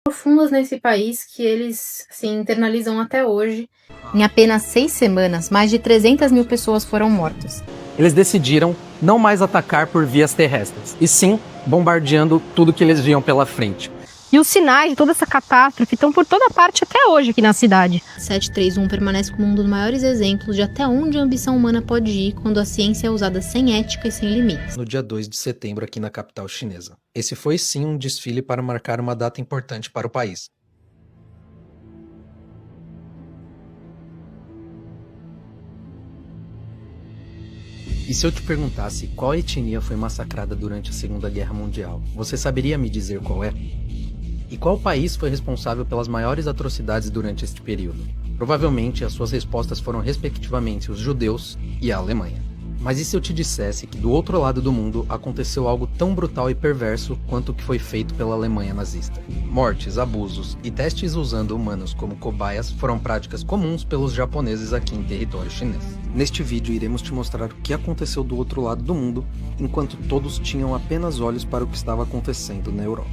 Profundas nesse país que eles internalizam até hoje. Em apenas 6 semanas, mais de 300 mil pessoas foram mortas. Eles decidiram não mais atacar por vias terrestres, e sim bombardeando tudo que eles viam pela frente. E os sinais de toda essa catástrofe estão por toda parte até hoje aqui na cidade. 731 permanece como um dos maiores exemplos de até onde a ambição humana pode ir quando a ciência é usada sem ética e sem limites. No dia 2 de setembro, aqui na capital chinesa. Esse foi sim um desfile para marcar uma data importante para o país. E se eu te perguntasse qual etnia foi massacrada durante a Segunda Guerra Mundial, você saberia me dizer qual é? E qual país foi responsável pelas maiores atrocidades durante este período? Provavelmente as suas respostas foram respectivamente os judeus e a Alemanha. Mas e se eu te dissesse que do outro lado do mundo aconteceu algo tão brutal e perverso quanto o que foi feito pela Alemanha nazista? Mortes, abusos e testes usando humanos como cobaias foram práticas comuns pelos japoneses aqui em território chinês. Neste vídeo iremos te mostrar o que aconteceu do outro lado do mundo, enquanto todos tinham apenas olhos para o que estava acontecendo na Europa.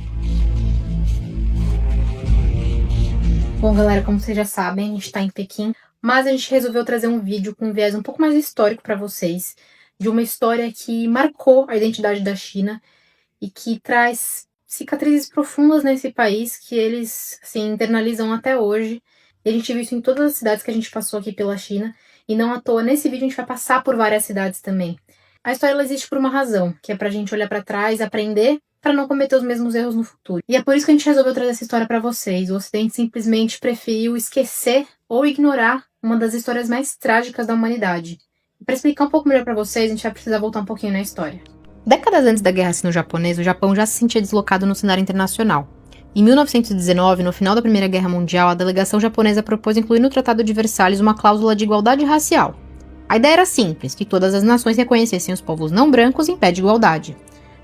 Bom, galera, como vocês já sabem, a gente tá em Pequim, mas a gente resolveu trazer um vídeo com um viés um pouco mais histórico para vocês, de uma história que marcou a identidade da China e que traz cicatrizes profundas nesse país que eles, internalizam até hoje. E a gente viu isso em todas as cidades que a gente passou aqui pela China, e não à toa, nesse vídeo a gente vai passar por várias cidades também. A história ela existe por uma razão, que é pra gente olhar pra trás, aprender, para não cometer os mesmos erros no futuro. E é por isso que a gente resolveu trazer essa história para vocês. O Ocidente simplesmente preferiu esquecer ou ignorar uma das histórias mais trágicas da humanidade. Para explicar um pouco melhor para vocês, a gente vai precisar voltar um pouquinho na história. Décadas antes da Guerra Sino-Japonesa, o Japão já se sentia deslocado no cenário internacional. Em 1919, no final da Primeira Guerra Mundial, a delegação japonesa propôs incluir no Tratado de Versalhes uma cláusula de igualdade racial. A ideia era simples, que todas as nações reconhecessem os povos não brancos em pé de igualdade.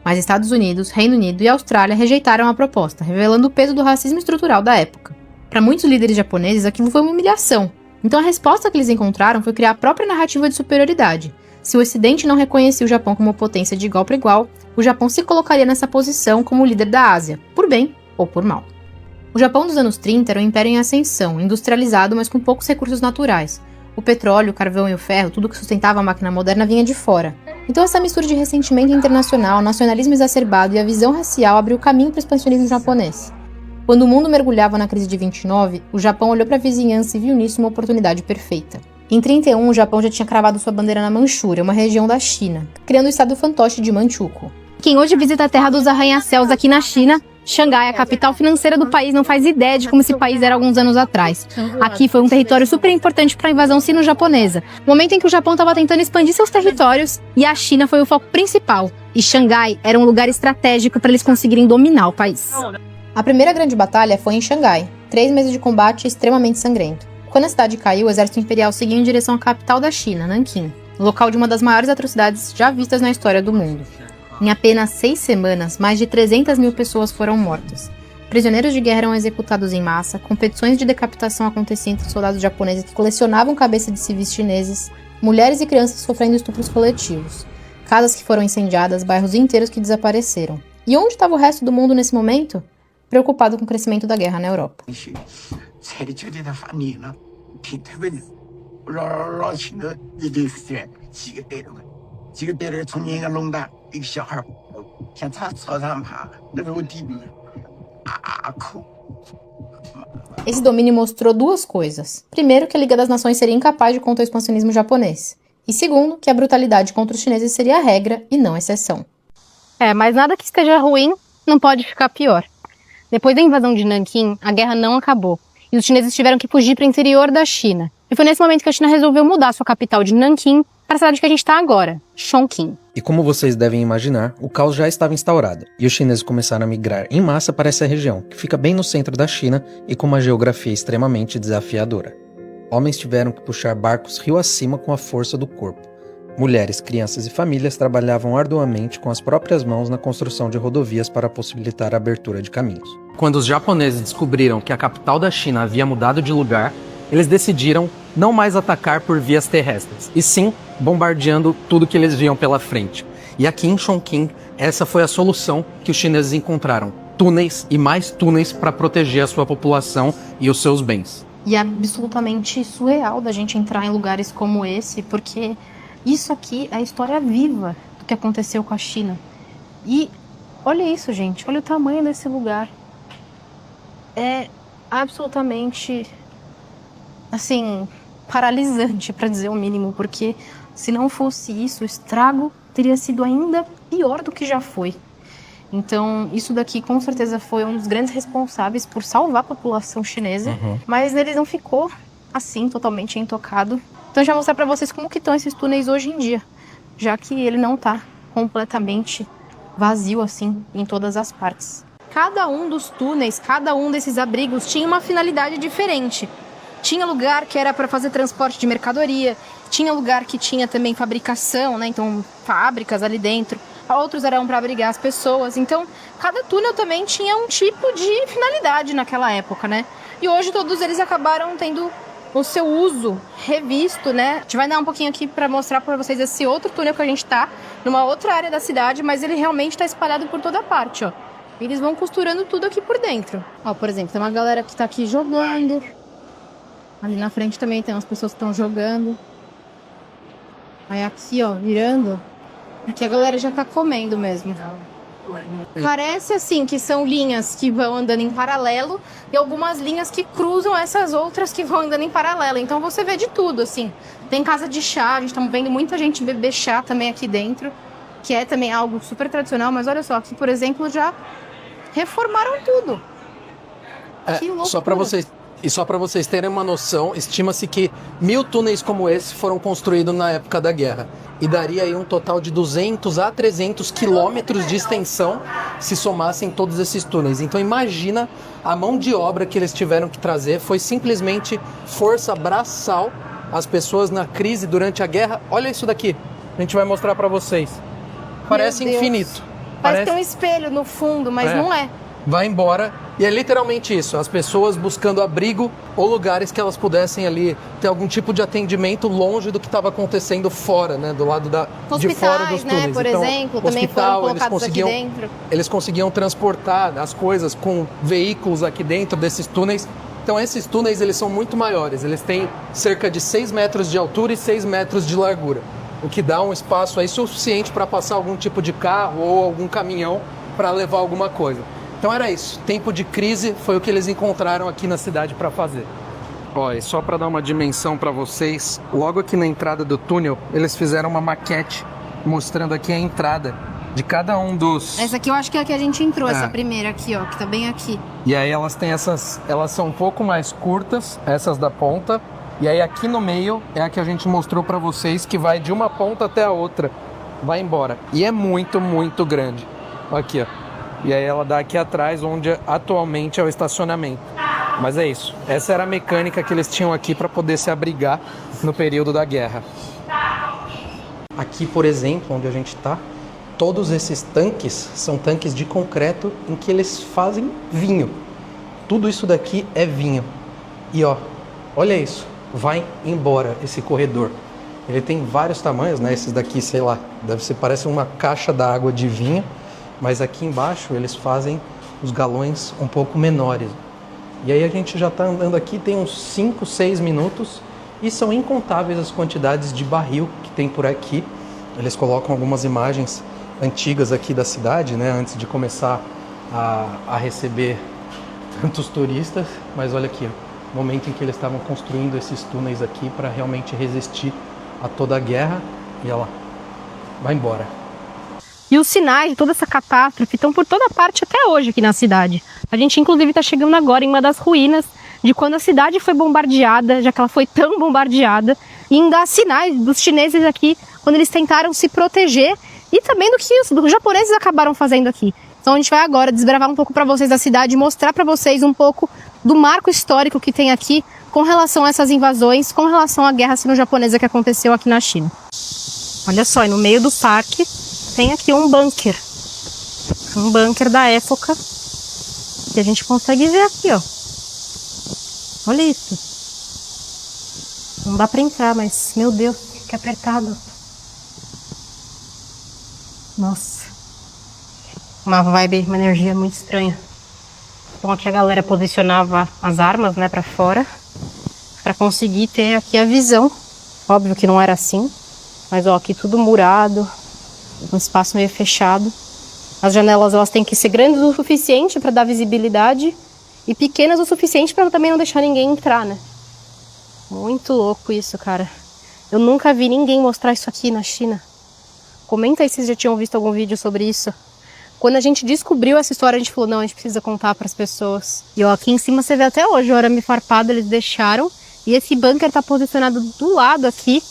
Mas Estados Unidos, Reino Unido e Austrália rejeitaram a proposta, revelando o peso do racismo estrutural da época. Para muitos líderes japoneses, aquilo foi uma humilhação. Então a resposta que eles encontraram foi criar a própria narrativa de superioridade. Se o Ocidente não reconhecia o Japão como potência de igual para igual, o Japão se colocaria nessa posição como líder da Ásia, por bem ou por mal. O Japão dos anos 30 era um império em ascensão, industrializado, mas com poucos recursos naturais. O petróleo, o carvão e o ferro, tudo que sustentava a máquina moderna vinha de fora. Então essa mistura de ressentimento internacional, nacionalismo exacerbado e a visão racial abriu caminho para o expansionismo japonês. Quando o mundo mergulhava na crise de 29, o Japão olhou para a vizinhança e viu nisso uma oportunidade perfeita. Em 31, o Japão já tinha cravado sua bandeira na Manchúria, uma região da China, criando o estado fantoche de Manchukuo. Quem hoje visita a terra dos arranha-céus aqui na China, Xangai, a capital financeira do país, não faz ideia de como esse país era alguns anos atrás. Aqui foi um território super importante para a invasão sino-japonesa, momento em que o Japão estava tentando expandir seus territórios e a China foi o foco principal. E Xangai era um lugar estratégico para eles conseguirem dominar o país. A primeira grande batalha foi em Xangai, 3 meses de combate extremamente sangrento. Quando a cidade caiu, o exército imperial seguiu em direção à capital da China, Nanquim, local de uma das maiores atrocidades já vistas na história do mundo. Em apenas 6 semanas, mais de 300 mil pessoas foram mortas. Prisioneiros de guerra eram executados em massa, competições de decapitação aconteciam entre soldados japoneses que colecionavam cabeças de civis chineses, mulheres e crianças sofrendo estupros coletivos, casas que foram incendiadas, bairros inteiros que desapareceram. E onde estava o resto do mundo nesse momento? Preocupado com o crescimento da guerra na Europa. Esse domínio mostrou duas coisas. Primeiro, que a Liga das Nações seria incapaz de conter o expansionismo japonês. E segundo, que a brutalidade contra os chineses seria a regra e não a exceção. Mas nada que esteja ruim não pode ficar pior. Depois da invasão de Nanquim, a guerra não acabou. E os chineses tiveram que fugir para o interior da China. E foi nesse momento que a China resolveu mudar sua capital de Nanquim para a cidade que a gente está agora, Chongqing. E como vocês devem imaginar, o caos já estava instaurado, e os chineses começaram a migrar em massa para essa região, que fica bem no centro da China e com uma geografia extremamente desafiadora. Homens tiveram que puxar barcos rio acima com a força do corpo. Mulheres, crianças e famílias trabalhavam arduamente com as próprias mãos na construção de rodovias para possibilitar a abertura de caminhos. Quando os japoneses descobriram que a capital da China havia mudado de lugar, eles decidiram não mais atacar por vias terrestres, e sim bombardeando tudo que eles viam pela frente. E aqui em Chongqing, essa foi a solução que os chineses encontraram: túneis e mais túneis para proteger a sua população e os seus bens. E é absolutamente surreal da gente entrar em lugares como esse, porque isso aqui é a história viva do que aconteceu com a China. E olha isso, gente, olha o tamanho desse lugar. É absolutamente, assim, paralisante, para dizer o mínimo, porque se não fosse isso, o estrago teria sido ainda pior do que já foi. Então, isso daqui com certeza foi um dos grandes responsáveis por salvar a população chinesa, mas ele não ficou assim, totalmente intocado. Então, eu já vou mostrar para vocês como que estão esses túneis hoje em dia, já que ele não está completamente vazio assim em todas as partes. Cada um dos túneis, cada um desses abrigos tinha uma finalidade diferente. Tinha lugar que era para fazer transporte de mercadoria, tinha lugar que tinha também fabricação, né? Então, fábricas ali dentro. Outros eram para abrigar as pessoas. Então, cada túnel também tinha um tipo de finalidade naquela época, né? E hoje todos eles acabaram tendo o seu uso revisto, né? A gente vai dar um pouquinho aqui para mostrar para vocês esse outro túnel que a gente tá, numa outra área da cidade, mas ele realmente está espalhado por toda parte, ó. Eles vão costurando tudo aqui por dentro. Ó, por exemplo, tem uma galera que tá aqui jogando. Ali na frente também tem umas pessoas que estão jogando. Aí aqui, ó, virando. Aqui a galera já tá comendo mesmo. Parece assim que são linhas que vão andando em paralelo e algumas linhas que cruzam essas outras que vão andando em paralelo. Então você vê de tudo, assim. Tem casa de chá, a gente tá vendo muita gente beber chá também aqui dentro, que é também algo super tradicional, mas olha só, aqui, por exemplo, já reformaram tudo. Que loucura. Só para vocês terem uma noção, estima-se que 1000 túneis como esse foram construídos na época da guerra. E daria aí um total de 200 a 300 quilômetros de extensão se somassem todos esses túneis. Então imagina a mão de obra que eles tiveram que trazer. Foi simplesmente força braçal. As pessoas na crise durante a guerra. Olha isso daqui, a gente vai mostrar para vocês. Parece infinito. Parece ter um espelho no fundo, mas não é. Vai embora, e é literalmente isso, as pessoas buscando abrigo ou lugares que elas pudessem ali ter algum tipo de atendimento longe do que estava acontecendo fora, né, do lado de fora dos túneis. Né, por então, exemplo, também foram colocados aqui dentro. Eles conseguiam transportar as coisas com veículos aqui dentro desses túneis. Então esses túneis eles são muito maiores, eles têm cerca de 6 metros de altura e 6 metros de largura, o que dá um espaço aí suficiente para passar algum tipo de carro ou algum caminhão para levar alguma coisa. Então era isso, tempo de crise foi o que eles encontraram aqui na cidade para fazer. Ó, e só para dar uma dimensão para vocês, logo aqui na entrada do túnel, eles fizeram uma maquete mostrando aqui a entrada de cada um dos... Essa aqui eu acho que é a que a gente entrou, essa primeira aqui, ó, que tá bem aqui. E aí elas têm elas são um pouco mais curtas, essas da ponta, e aí aqui no meio é a que a gente mostrou para vocês, que vai de uma ponta até a outra, vai embora. E é muito, muito grande. Aqui, ó. E aí ela dá aqui atrás, onde atualmente é o estacionamento. Mas é isso. Essa era a mecânica que eles tinham aqui para poder se abrigar no período da guerra. Aqui, por exemplo, onde a gente está, todos esses tanques são tanques de concreto em que eles fazem vinho. Tudo isso daqui é vinho. E ó, olha isso. Vai embora esse corredor. Ele tem vários tamanhos, né? Esses daqui, sei lá, parece uma caixa d'água de vinho. Mas aqui embaixo eles fazem os galões um pouco menores. E aí a gente já está andando aqui, tem uns 5, 6 minutos e são incontáveis as quantidades de barril que tem por aqui. Eles colocam algumas imagens antigas aqui da cidade, né, antes de começar a receber tantos turistas. Mas olha aqui, ó, o momento em que eles estavam construindo esses túneis aqui para realmente resistir a toda a guerra. E olha lá, vai embora. E os sinais de toda essa catástrofe estão por toda parte até hoje aqui na cidade. A gente, inclusive, está chegando agora em uma das ruínas de quando a cidade foi bombardeada, já que ela foi tão bombardeada. E ainda há sinais dos chineses aqui, quando eles tentaram se proteger, e também do que os japoneses acabaram fazendo aqui. Então a gente vai agora desbravar um pouco para vocês da cidade e mostrar para vocês um pouco do marco histórico que tem aqui com relação a essas invasões, com relação à guerra sino-japonesa que aconteceu aqui na China. Olha só, e no meio do parque tem aqui um bunker da época, que a gente consegue ver aqui, ó. Olha isso. Não dá pra entrar, mas, meu Deus, que apertado. Nossa. uma vibe, uma energia muito estranha. Então aqui a galera posicionava as armas, né, pra fora, pra conseguir ter aqui a visão. Óbvio que não era assim, mas ó, aqui tudo murado, um espaço meio fechado. As janelas elas têm que ser grandes o suficiente para dar visibilidade e pequenas o suficiente para também não deixar ninguém entrar, né? Muito louco isso, cara. Eu nunca vi ninguém mostrar isso aqui na China. Comenta aí se vocês já tinham visto algum vídeo sobre isso. Quando a gente descobriu essa história, a gente falou, não, a gente precisa contar para as pessoas. E ó, aqui em cima você vê até hoje o arame farpado, eles deixaram. E esse bunker tá posicionado do lado aqui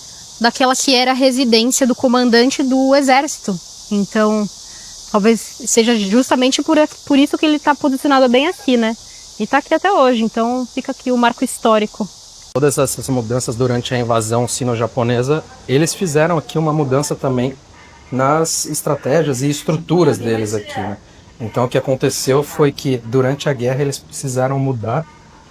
daquela que era a residência do comandante do exército. Então, talvez seja justamente por isso que ele tá posicionado bem aqui, né? E tá aqui até hoje, então fica aqui o marco histórico. Todas essas mudanças durante a invasão sino-japonesa, eles fizeram aqui uma mudança também nas estratégias e estruturas deles aqui, né? Então o que aconteceu foi que durante a guerra eles precisaram mudar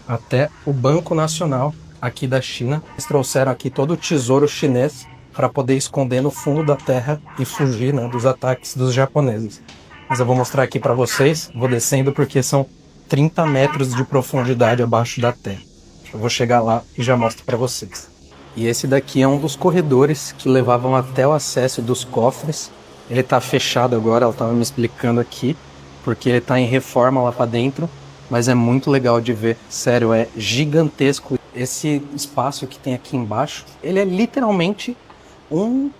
até o Banco Nacional aqui da China. Eles trouxeram aqui todo o tesouro chinês para poder esconder no fundo da terra e fugir, né, dos ataques dos japoneses. Mas eu vou mostrar aqui para vocês, vou descendo porque são 30 metros de profundidade abaixo da terra. Eu vou chegar lá e já mostro para vocês. E esse daqui é um dos corredores que levavam até o acesso dos cofres. Ele tá fechado agora, ela tava me explicando aqui, porque ele tá em reforma lá para dentro, mas é muito legal de ver. Sério, é gigantesco. Esse espaço que tem aqui embaixo, ele é literalmente um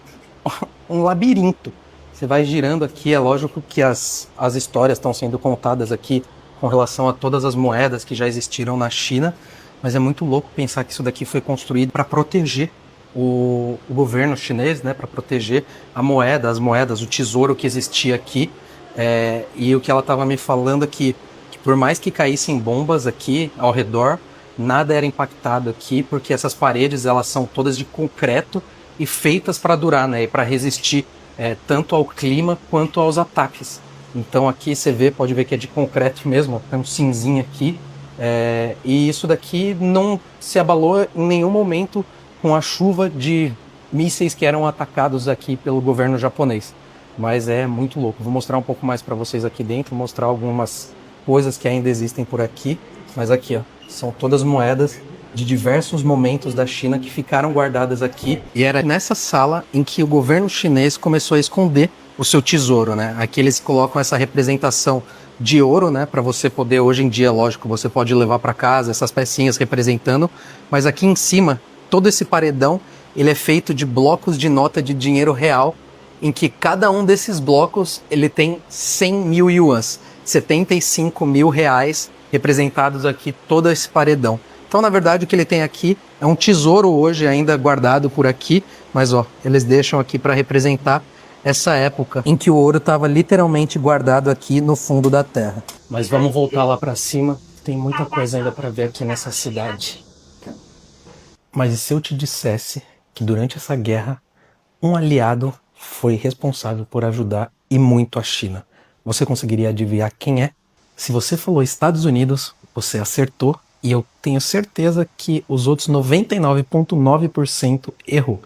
labirinto. Você vai girando aqui, é lógico que as histórias estão sendo contadas aqui com relação a todas as moedas que já existiram na China, mas é muito louco pensar que isso daqui foi construído para proteger o governo chinês, né, para proteger a moeda, as moedas, o tesouro que existia aqui. E o que ela estava me falando é que por mais que caíssem bombas aqui ao redor, nada era impactado aqui, porque essas paredes elas são todas de concreto e feitas para durar, né, e para resistir tanto ao clima quanto aos ataques. Então aqui você pode ver que é de concreto mesmo, tem um cinzinho aqui. E isso daqui não se abalou em nenhum momento com a chuva de mísseis que eram atacados aqui pelo governo japonês. Mas é muito louco. Vou mostrar um pouco mais para vocês aqui dentro, mostrar algumas coisas que ainda existem por aqui. Mas aqui, ó, são todas moedas de diversos momentos da China que ficaram guardadas aqui. E era nessa sala em que o governo chinês começou a esconder o seu tesouro, né? Aqui eles colocam essa representação de ouro, né, para você poder, hoje em dia, lógico, você pode levar para casa essas pecinhas representando, mas aqui em cima, todo esse paredão, ele é feito de blocos de nota de dinheiro real, em que cada um desses blocos, ele tem 100 mil yuans, 75 mil reais representados aqui, todo esse paredão. Então, na verdade, o que ele tem aqui é um tesouro hoje ainda guardado por aqui, mas ó, eles deixam aqui para representar essa época em que o ouro estava literalmente guardado aqui no fundo da terra. Mas vamos voltar lá para cima, tem muita coisa ainda para ver aqui nessa cidade. Mas e se eu te dissesse que durante essa guerra, um aliado foi responsável por ajudar e muito a China? Você conseguiria adivinhar quem é? Se você falou Estados Unidos, você acertou, e eu tenho certeza que os outros 99,9% errou.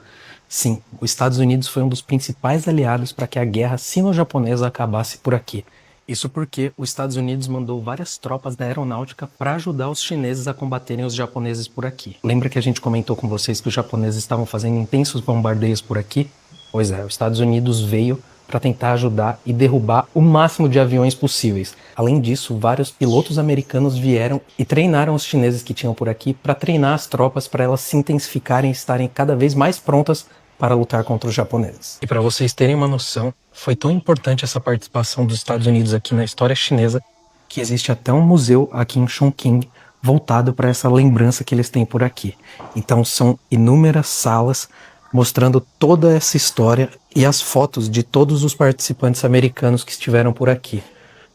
Sim, os Estados Unidos foi um dos principais aliados para que a guerra sino-japonesa acabasse por aqui. Isso porque os Estados Unidos mandou várias tropas da aeronáutica para ajudar os chineses a combaterem os japoneses por aqui. Lembra que a gente comentou com vocês que os japoneses estavam fazendo intensos bombardeios por aqui? Pois é, os Estados Unidos veio para tentar ajudar e derrubar o máximo de aviões possíveis. Além disso, vários pilotos americanos vieram e treinaram os chineses que tinham por aqui para treinar as tropas para elas se intensificarem e estarem cada vez mais prontas para lutar contra os japoneses. E para vocês terem uma noção, foi tão importante essa participação dos Estados Unidos aqui na história chinesa que existe até um museu aqui em Chongqing voltado para essa lembrança que eles têm por aqui. Então são inúmeras salas mostrando toda essa história e as fotos de todos os participantes americanos que estiveram por aqui.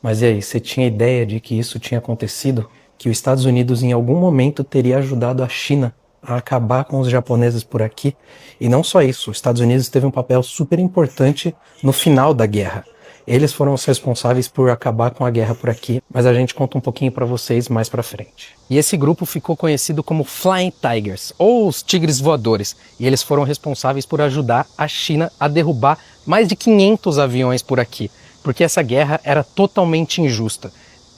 Mas e aí, você tinha ideia de que isso tinha acontecido? Que os Estados Unidos em algum momento teria ajudado a China a acabar com os japoneses por aqui? E não só isso, os Estados Unidos teve um papel super importante no final da guerra. Eles foram os responsáveis por acabar com a guerra por aqui, mas a gente conta um pouquinho para vocês mais pra frente. E esse grupo ficou conhecido como Flying Tigers, ou os Tigres Voadores, e eles foram responsáveis por ajudar a China a derrubar mais de 500 aviões por aqui. porque essa guerra era totalmente injusta.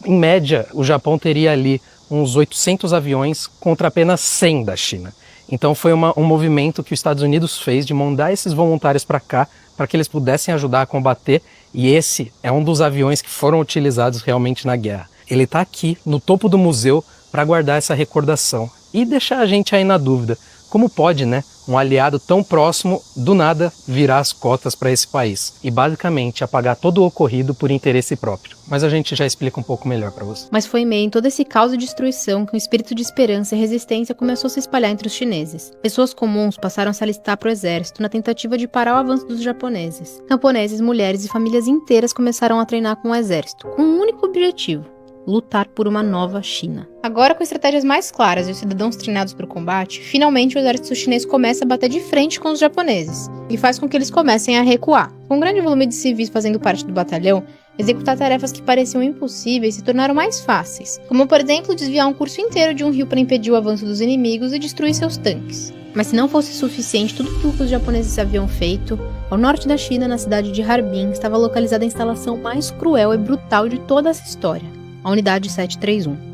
Em média, o Japão teria ali uns 800 aviões contra apenas 100 da China. Então foi um movimento que os Estados Unidos fez de mandar esses voluntários para cá, para que eles pudessem ajudar a combater, e esse é um dos aviões que foram utilizados realmente na guerra. Ele está aqui, no topo do museu, para guardar essa recordação e deixar a gente aí na dúvida. Como pode, né, um aliado tão próximo, do nada, virar as cotas para esse país e basicamente apagar todo o ocorrido por interesse próprio? Mas a gente já explica um pouco melhor para você. Mas foi em meio a todo esse caos e destruição que um espírito de esperança e resistência começou a se espalhar entre os chineses. Pessoas comuns passaram a se alistar para o exército na tentativa de parar o avanço dos japoneses. Camponeses, mulheres e famílias inteiras começaram a treinar com o exército, com um único objetivo: lutar por uma nova China. Agora, com estratégias mais claras e os cidadãos treinados para o combate, finalmente o exército chinês começa a bater de frente com os japoneses, e faz com que eles comecem a recuar. Com um grande volume de civis fazendo parte do batalhão, executar tarefas que pareciam impossíveis se tornaram mais fáceis, como, por exemplo, desviar um curso inteiro de um rio para impedir o avanço dos inimigos e destruir seus tanques. Mas se não fosse suficiente tudo aquilo que os japoneses haviam feito, ao norte da China, na cidade de Harbin, estava localizada a instalação mais cruel e brutal de toda essa história: a Unidade 731.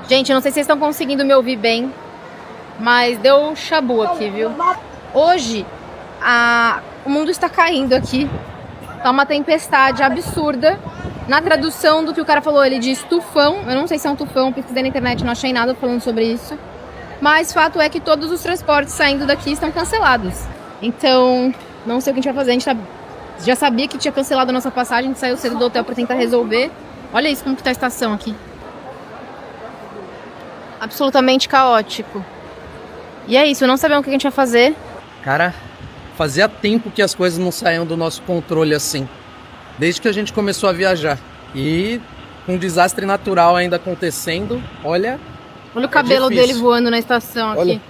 Gente, eu não sei se vocês estão conseguindo me ouvir bem, mas deu chabu aqui, viu? Hoje, o mundo está caindo aqui. Tá uma tempestade absurda. Na tradução do que o cara falou, ele diz tufão. Eu não sei se é um tufão, pesquisei na internet, não achei nada falando sobre isso. Mas fato é que todos os transportes saindo daqui estão cancelados. Então, não sei o que a gente vai fazer. A gente já sabia que tinha cancelado a nossa passagem, a gente saiu cedo do hotel para tentar resolver. Olha isso, como que tá a estação aqui. Absolutamente caótico. E é isso, não sabemos o que a gente vai fazer. Cara, fazia tempo que as coisas não saíam do nosso controle assim. Desde que a gente começou a viajar. E com um desastre natural ainda acontecendo, olha... Olha o cabelo dele voando na estação aqui.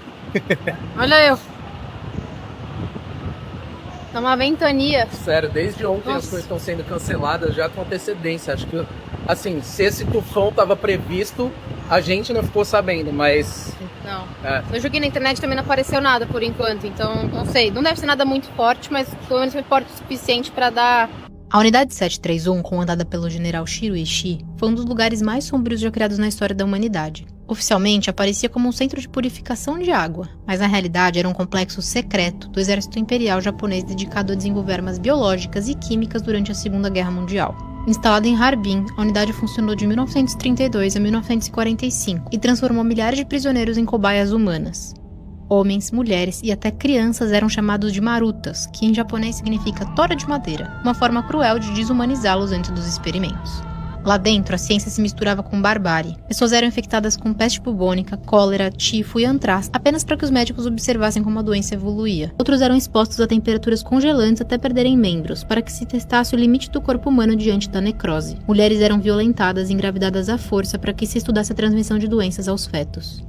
Olha eu. Tá uma ventania. Sério, desde ontem Nossa. As coisas estão sendo canceladas já com antecedência. Acho que, assim, se esse tufão estava previsto, a gente não ficou sabendo, mas... Não. Eu joguei na internet, também não apareceu nada por enquanto, então não sei. Não deve ser nada muito forte, mas pelo menos foi forte o suficiente pra dar... A Unidade 731, comandada pelo general Shiro Ishii, foi um dos lugares mais sombrios já criados na história da humanidade. Oficialmente, aparecia como um centro de purificação de água, mas na realidade era um complexo secreto do exército imperial japonês dedicado a desenvolver armas biológicas e químicas durante a Segunda Guerra Mundial. Instalada em Harbin, a unidade funcionou de 1932 a 1945 e transformou milhares de prisioneiros em cobaias humanas. Homens, mulheres e até crianças eram chamados de marutas, que em japonês significa tora de madeira, uma forma cruel de desumanizá-los antes dos experimentos. Lá dentro, a ciência se misturava com barbárie. Pessoas eram infectadas com peste bubônica, cólera, tifo e antraz, apenas para que os médicos observassem como a doença evoluía. Outros eram expostos a temperaturas congelantes até perderem membros, para que se testasse o limite do corpo humano diante da necrose. Mulheres eram violentadas e engravidadas à força para que se estudasse a transmissão de doenças aos fetos.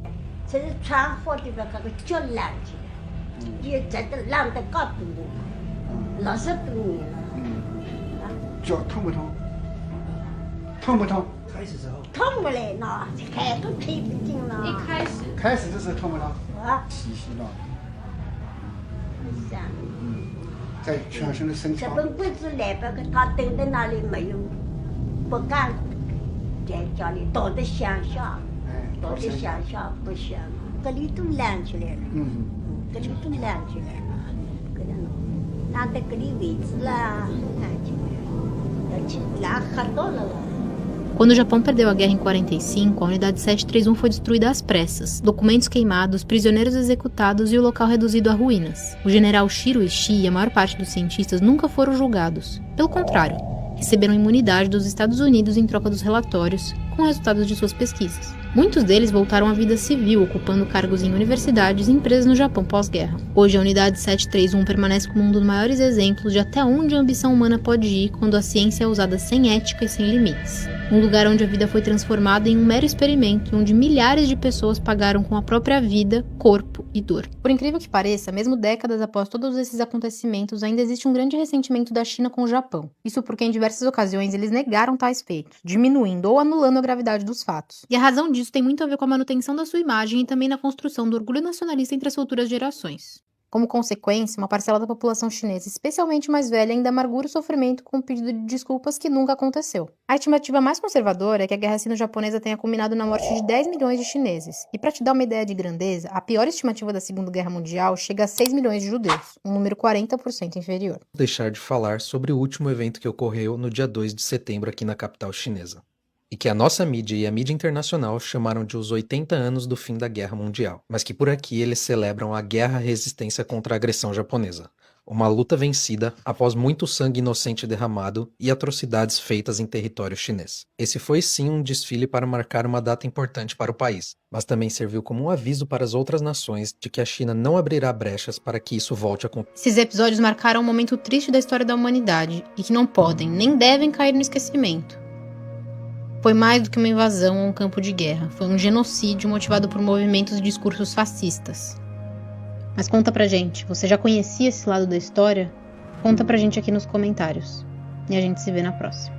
Quando o Japão perdeu a guerra em 45, a Unidade 731 foi destruída às pressas, documentos queimados, prisioneiros executados e o local reduzido a ruínas. O general Shiro Ishii e a maior parte dos cientistas nunca foram julgados. Pelo contrário, receberam imunidade dos Estados Unidos em troca dos relatórios, com resultados de suas pesquisas. Muitos deles voltaram à vida civil, ocupando cargos em universidades e empresas no Japão pós-guerra. Hoje, a Unidade 731 permanece como um dos maiores exemplos de até onde a ambição humana pode ir quando a ciência é usada sem ética e sem limites. Um lugar onde a vida foi transformada em um mero experimento, onde milhares de pessoas pagaram com a própria vida, corpo e dor. Por incrível que pareça, mesmo décadas após todos esses acontecimentos, ainda existe um grande ressentimento da China com o Japão. Isso porque em diversas ocasiões eles negaram tais feitos, diminuindo ou anulando a gravidade dos fatos. E a razão disso tem muito a ver com a manutenção da sua imagem e também na construção do orgulho nacionalista entre as futuras gerações. Como consequência, uma parcela da população chinesa, especialmente mais velha, ainda amargura o sofrimento com um pedido de desculpas que nunca aconteceu. A estimativa mais conservadora é que a guerra sino-japonesa tenha culminado na morte de 10 milhões de chineses. E para te dar uma ideia de grandeza, a pior estimativa da Segunda Guerra Mundial chega a 6 milhões de judeus, um número 40% inferior. Deixar de falar sobre o último evento que ocorreu no dia 2 de setembro aqui na capital chinesa. E que a nossa mídia e a mídia internacional chamaram de os 80 anos do fim da Guerra Mundial, mas que por aqui eles celebram a guerra-resistência contra a agressão japonesa. Uma luta vencida após muito sangue inocente derramado e atrocidades feitas em território chinês. Esse foi sim um desfile para marcar uma data importante para o país, mas também serviu como um aviso para as outras nações de que a China não abrirá brechas para que isso volte a acontecer. Esses episódios marcaram um momento triste da história da humanidade e que não podem nem devem cair no esquecimento. Foi mais do que uma invasão ou um campo de guerra. Foi um genocídio motivado por movimentos e discursos fascistas. Mas conta pra gente, você já conhecia esse lado da história? Conta pra gente aqui nos comentários. E a gente se vê na próxima.